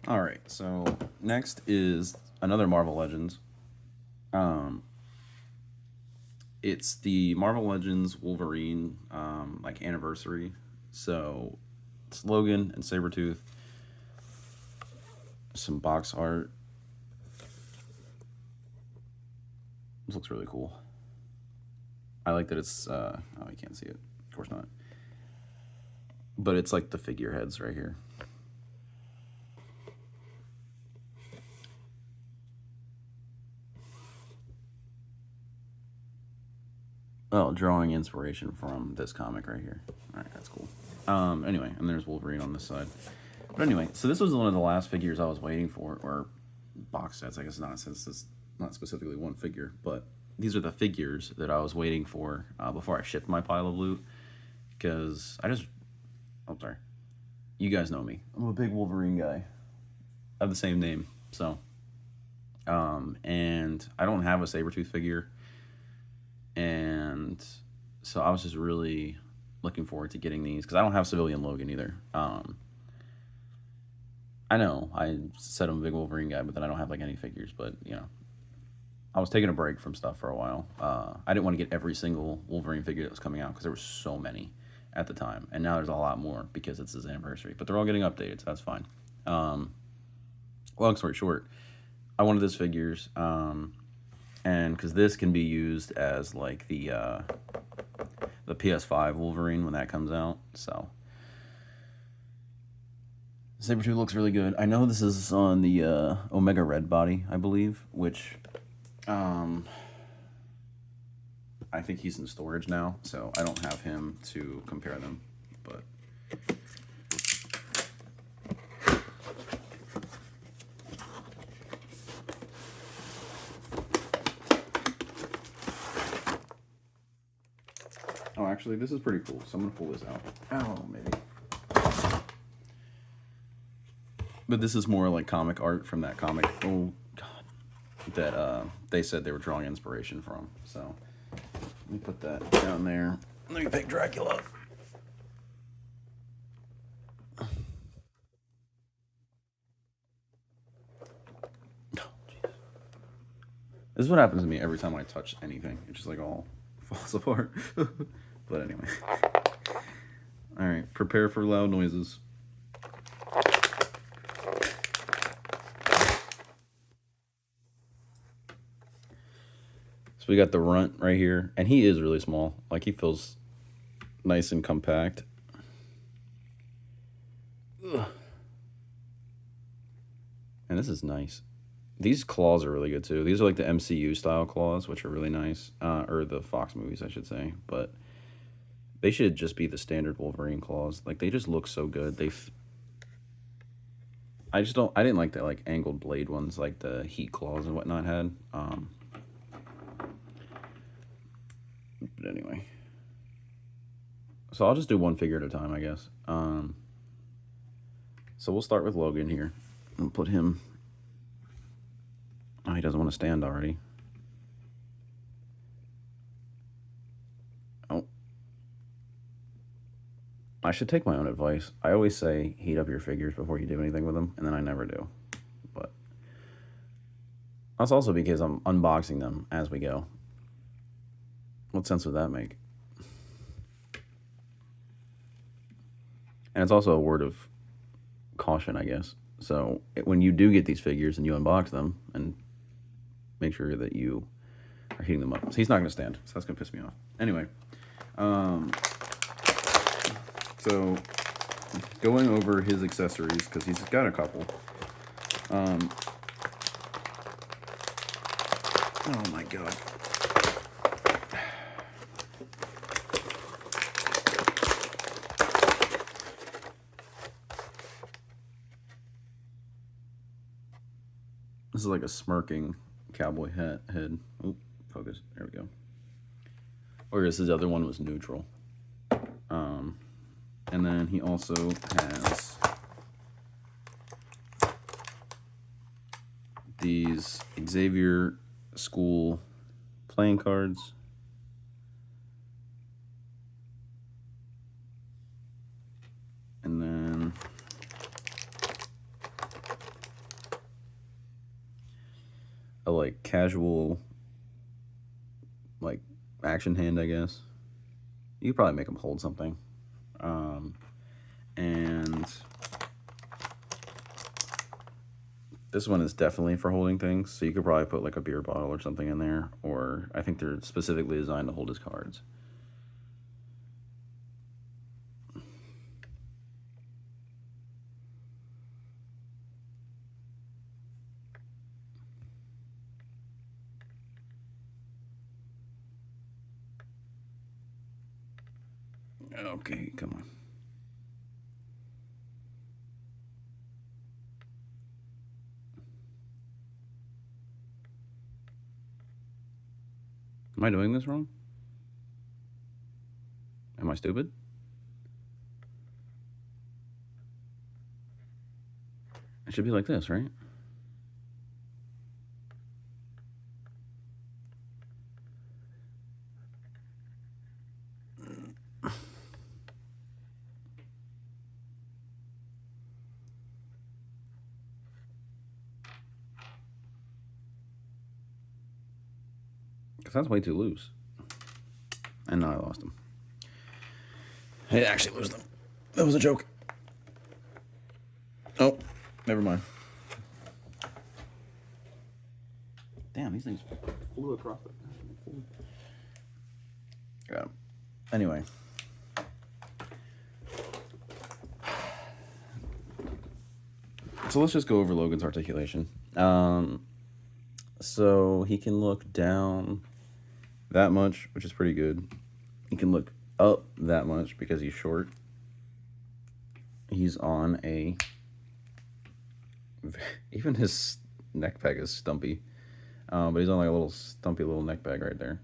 All right, so next is another Marvel Legends. Um, it's the Marvel Legends Wolverine like anniversary. So it's Logan and Sabretooth, some box art. This looks really cool. I like that it's oh, you can't see it. Of course not. But it's like the figureheads right here. Oh, drawing inspiration from this comic right here. All right, that's cool. Anyway, and there's Wolverine on this side. But anyway, so this was one of the last figures I was waiting for, or box sets, I guess, not since it's not specifically one figure, but these are the figures that I was waiting for before I shipped my pile of loot. Because I'm sorry, you guys know me. I'm a big Wolverine guy. I have the same name, so. And I don't have a Sabretooth figure, and so I was just really looking forward to getting these because I don't have Civilian Logan either. I know I said I'm a big Wolverine guy, but then I don't have like any figures. But I was taking a break from stuff for a while. I didn't want to get every single Wolverine figure that was coming out because there were so many at the time, and now there's a lot more because it's his anniversary. But they're all getting updated, so that's fine. Long story short, I wanted these figures, and because this can be used as like the PS5 Wolverine when that comes out, so Sabretooth looks really good. I know this is on the Omega Red body, I believe, which I think he's in storage now, so I don't have him to compare them, but oh, actually, this is pretty cool, so I'm gonna pull this out. Oh, maybe. But this is more like comic art from that comic. Oh God, that they said they were drawing inspiration from. So let me put that down there. Let me pick Dracula. Oh, this is what happens to me every time I touch anything. It just like all falls apart. But anyway, all right. Prepare for loud noises. So we got the runt right here, and he is really small. Like he feels nice and compact. Ugh. And this is nice. These claws are really good too. These are like the MCU style claws, which are really nice, or the Fox movies, I should say. But they should just be the standard Wolverine claws. Like they just look so good. I just don't. I didn't like the like angled blade ones, like the Heat claws and whatnot had. But anyway, so I'll just do one figure at a time, I guess. So we'll start with Logan here. I'll put him. Oh, he doesn't want to stand already. Oh, I should take my own advice. I always say heat up your figures before you do anything with them, and then I never do. But that's also because I'm unboxing them as we go. What sense would that make? And it's also a word of caution, I guess. So when you do get these figures and you unbox them, and make sure that you are heating them up. So he's not going to stand, so that's going to piss me off. Anyway, so going over his accessories, because he's got a couple. Oh my God. This is like a smirking cowboy head. Oh, focus. There we go. Whereas his other one was neutral. And then he also has these Xavier School playing cards. And then a like casual like action hand, I guess. You could probably make him hold something. And this one is definitely for holding things, so you could probably put like a beer bottle or something in there, or I think they're specifically designed to hold his cards. Okay, come on. Am I doing this wrong? Am I stupid? It should be like this, right? Because that's way too loose. And now I lost him. I actually lose them. That was a joke. Oh, never mind. Damn, these things flew across the... Got him. Anyway. So let's just go over Logan's articulation. So he can look down that much, which is pretty good. He can look up that much because he's short. He's on a... Even his neck peg is stumpy. But he's on like a little stumpy little neck peg right there.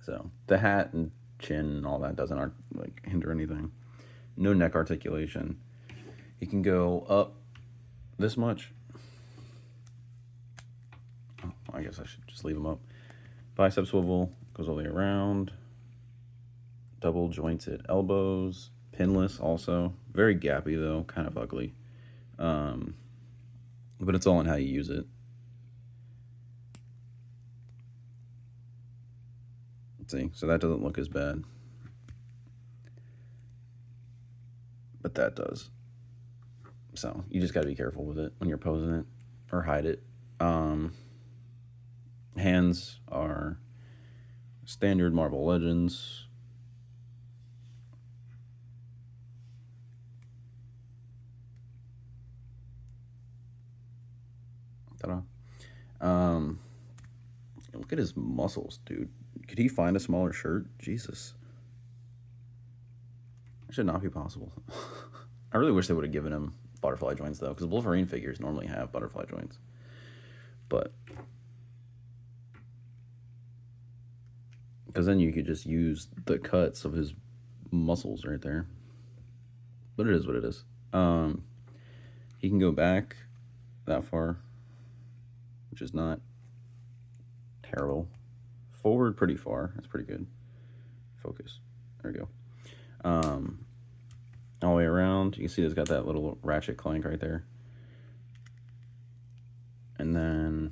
So the hat and chin and all that doesn't like hinder anything. No neck articulation. He can go up this much. Oh, I guess I should just leave him up. Bicep swivel goes all the way around. Double jointed elbows. Pinless also. Very gappy though, kind of ugly. But it's all in how you use it. See, so that doesn't look as bad. But that does. So you just got to be careful with it when you're posing it or hide it. Hands are standard Marvel Legends. Ta-da. Look at his muscles, dude. Could he find a smaller shirt? Jesus. It should not be possible. I really wish they would have given him butterfly joints, though, because Wolverine figures normally have butterfly joints. But... because then you could just use the cuts of his muscles right there. But it is what it is. He can go back that far, which is not terrible. Forward pretty far. That's pretty good. Focus. There we go. All the way around. You can see it's got that little ratchet clank right there. And then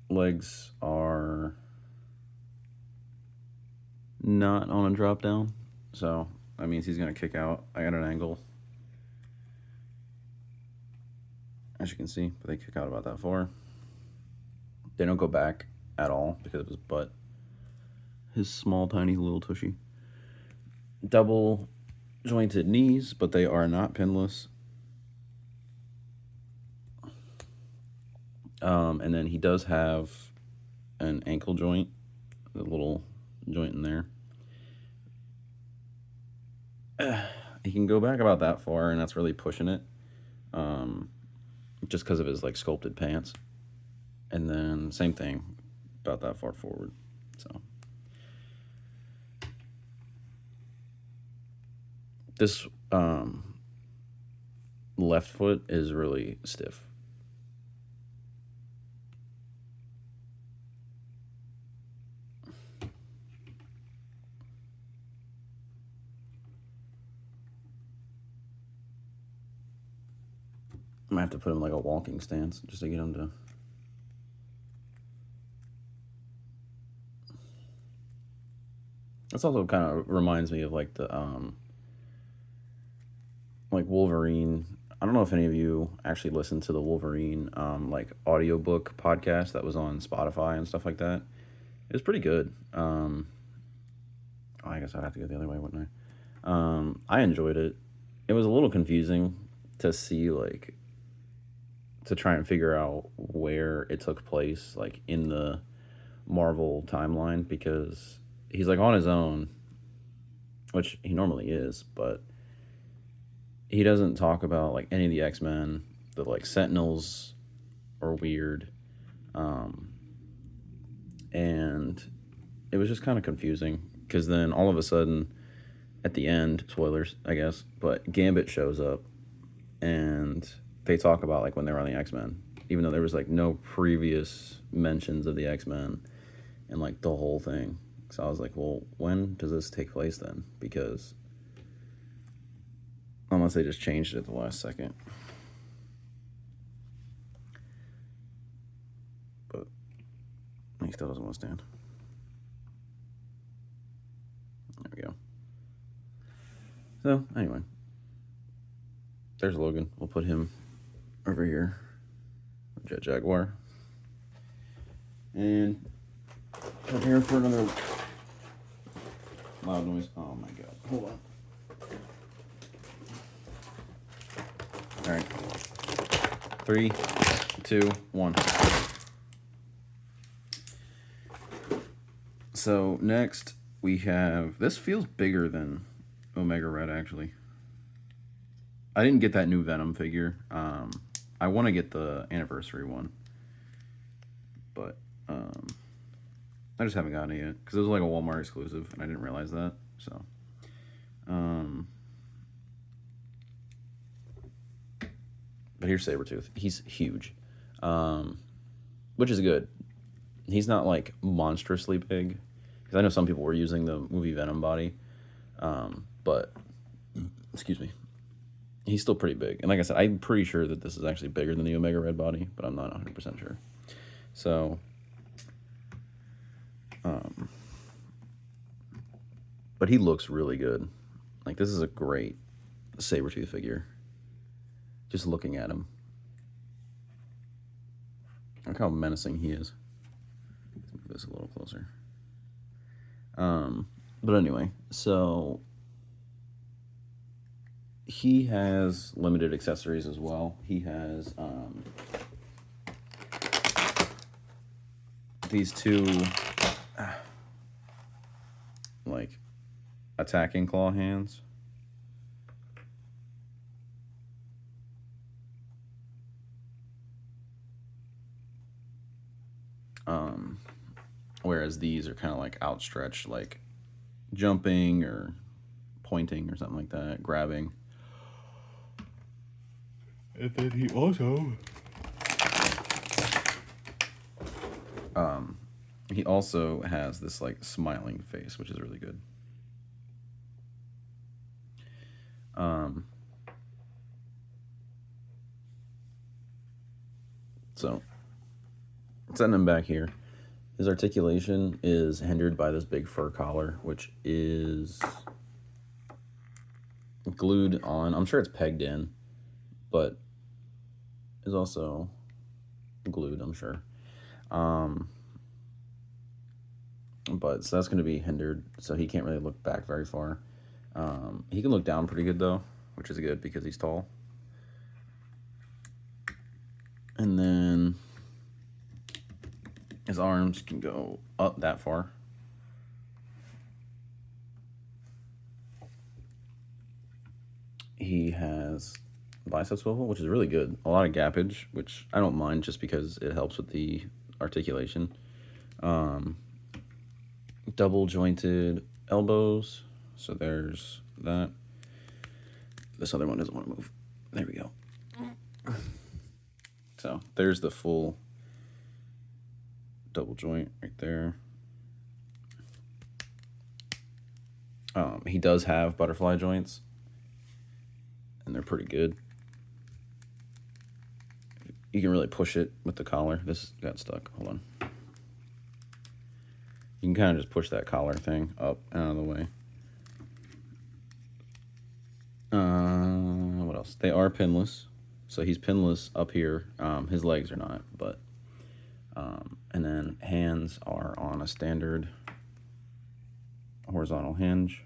legs are not on a drop down. So that means he's going to kick out at an angle. As you can see, but they kick out about that far. They don't go back at all because of his butt. His small, tiny little tushy. Double jointed knees, but they are not pinless. And then he does have an ankle joint, a little joint in there. He can go back about that far, and that's really pushing it. Just because of his like sculpted pants. And then same thing, about that far forward. So this left foot is really stiff. I might have to put him in like a walking stance just to get him to. This also kind of reminds me of like the like Wolverine. I don't know if any of you actually listened to the Wolverine like audiobook podcast that was on Spotify and stuff like that. It was pretty good. I guess I'd have to go the other way, wouldn't I? I enjoyed it. It was a little confusing to see like to try and figure out where it took place like in the Marvel timeline because he's like on his own, which he normally is, but he doesn't talk about like any of the X-Men. The like Sentinels are weird. And it was just kind of confusing because then all of a sudden at the end, spoilers, I guess, but Gambit shows up and they talk about like when they were on the X-Men, even though there was like no previous mentions of the X-Men and like the whole thing. So I was like, well, when does this take place then? Because unless they just changed it at the last second. But he still doesn't want to stand. There we go. So, anyway. There's Logan. We'll put him over here. Jet Jaguar. And prepare for another loud noise. Oh my god. Hold on. Alright. 3, 2, 1. So next we have, this feels bigger than Omega Red actually. I didn't get that new Venom figure. I want to get the Anniversary one, but I just haven't gotten it yet because it was like a Walmart exclusive and I didn't realize that. So but here's Sabretooth. He's huge, which is good. He's not like monstrously big because I know some people were using the movie Venom body, but excuse me, he's still pretty big. And like I said, I'm pretty sure that this is actually bigger than the Omega Red body, but I'm not 100% sure. So but he looks really good. Like this is a great Sabretooth figure. Just looking at him. Look how menacing he is. Let's move this a little closer. But anyway, so he has limited accessories as well. He has these two like attacking claw hands. Whereas these are kind of like outstretched, like jumping or pointing or something like that, grabbing. And then he also has this like smiling face, which is really good. So setting him back here, his articulation is hindered by this big fur collar, which is glued on. I'm sure it's pegged in, but is also glued, I'm sure. But so that's going to be hindered, so he can't really look back very far. He can look down pretty good though, which is good because he's tall. And then his arms can go up that far. He has bicep swivel, which is really good. A lot of gappage, which I don't mind just because it helps with the articulation. Double jointed elbows. So there's that. This other one doesn't want to move. There we go. So there's the full double joint right there. He does have butterfly joints, and they're pretty good. you can really push it with the collar. This got stuck. Hold on. You can kind of just push that collar thing up and out of the way. What else? They are pinless. So he's pinless up here. His legs are not, but... and then hands are on a standard horizontal hinge.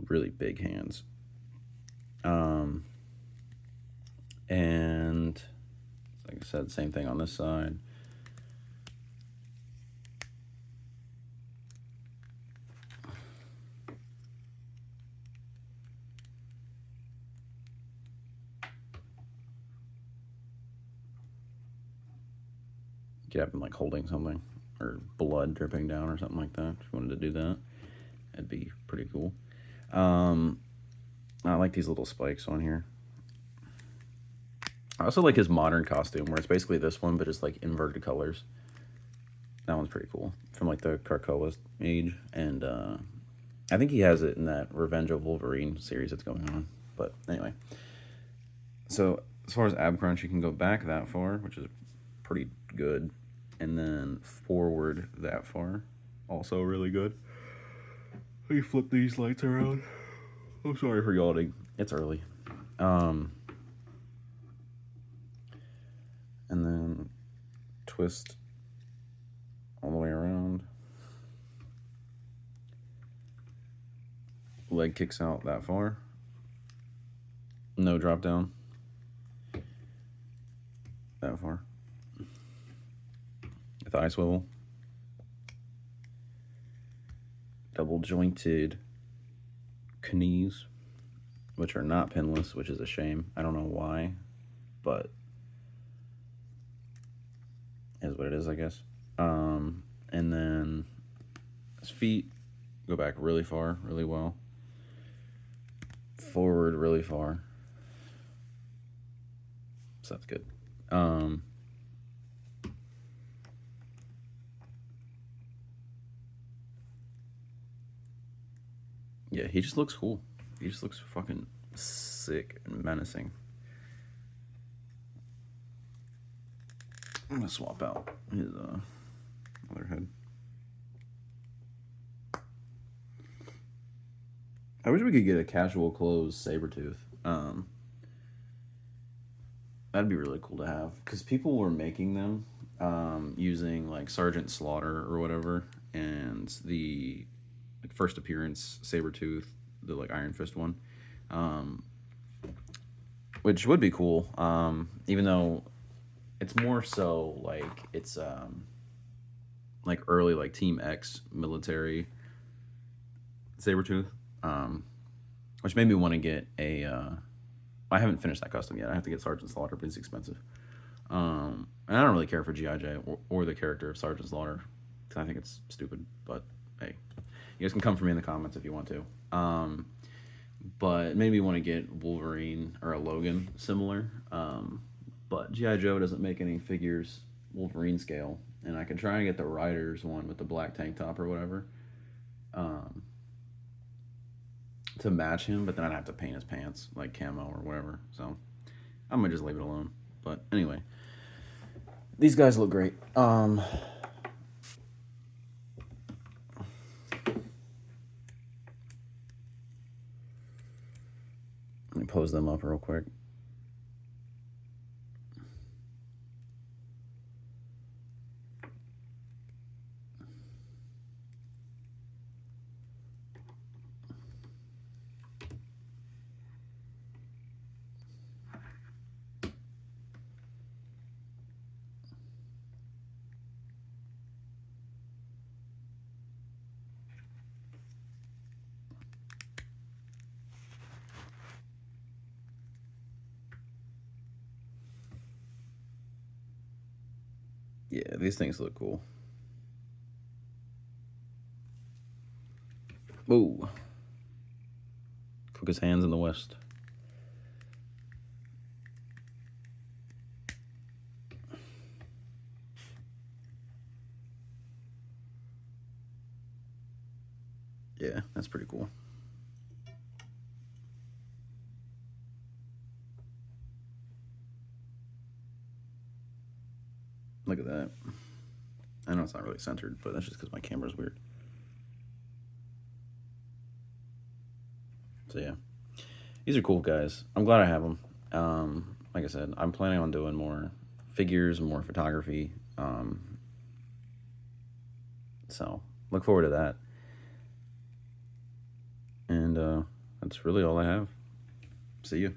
Really big hands. And like I said, same thing on this side. Get up and like holding something or blood dripping down or something like that. If you wanted to do that, that'd be pretty cool. I like these little spikes on here. I also like his modern costume where it's basically this one, but it's like inverted colors. That one's pretty cool from like the Krakoa age. And I think he has it in that Revenge of Wolverine series that's going on. But anyway. So as far as ab crunch, you can go back that far, which is pretty good. And then forward that far. Also really good. Let me flip these lights around. I'm sorry for yawning. It's early. And then twist all the way around. Leg kicks out that far. No drop down. That far. Thigh swivel. Double jointed knees, which are not pinless, which is a shame. I don't know why, but is what it is, I guess. And then his feet go back really far, really well. Forward really far. So that's good. Yeah, he just looks cool. He just looks fucking sick and menacing. I'm gonna swap out his other head. I wish we could get a casual clothes Sabretooth. That'd be really cool to have because people were making them using like Sergeant Slaughter or whatever, and the like first appearance Sabretooth, the like Iron Fist one, which would be cool. Even though it's more so like it's like early like Team X military Sabretooth, which made me want to get a. I haven't finished that custom yet. I have to get Sergeant Slaughter, but it's expensive. And I don't really care for G.I. Jay or the character of Sergeant Slaughter because I think it's stupid. But hey, you guys can come for me in the comments if you want to. But it made me want to get Wolverine or a Logan similar. But G.I. Joe doesn't make any figures Wolverine scale, and I could try and get the Riders one with the black tank top or whatever. To match him, but then I'd have to paint his pants like camo or whatever. So I'm gonna just leave it alone. But anyway, these guys look great. Let me pose them up real quick. Yeah, these things look cool. Whoa. Quickest hands in the West. Yeah, that's pretty cool. Look at that. I know it's not really centered, but that's just because my camera's weird. So yeah, these are cool, guys. I'm glad I have them. Like I said, I'm planning on doing more figures, more photography. So look forward to that. And that's really all I have. See you.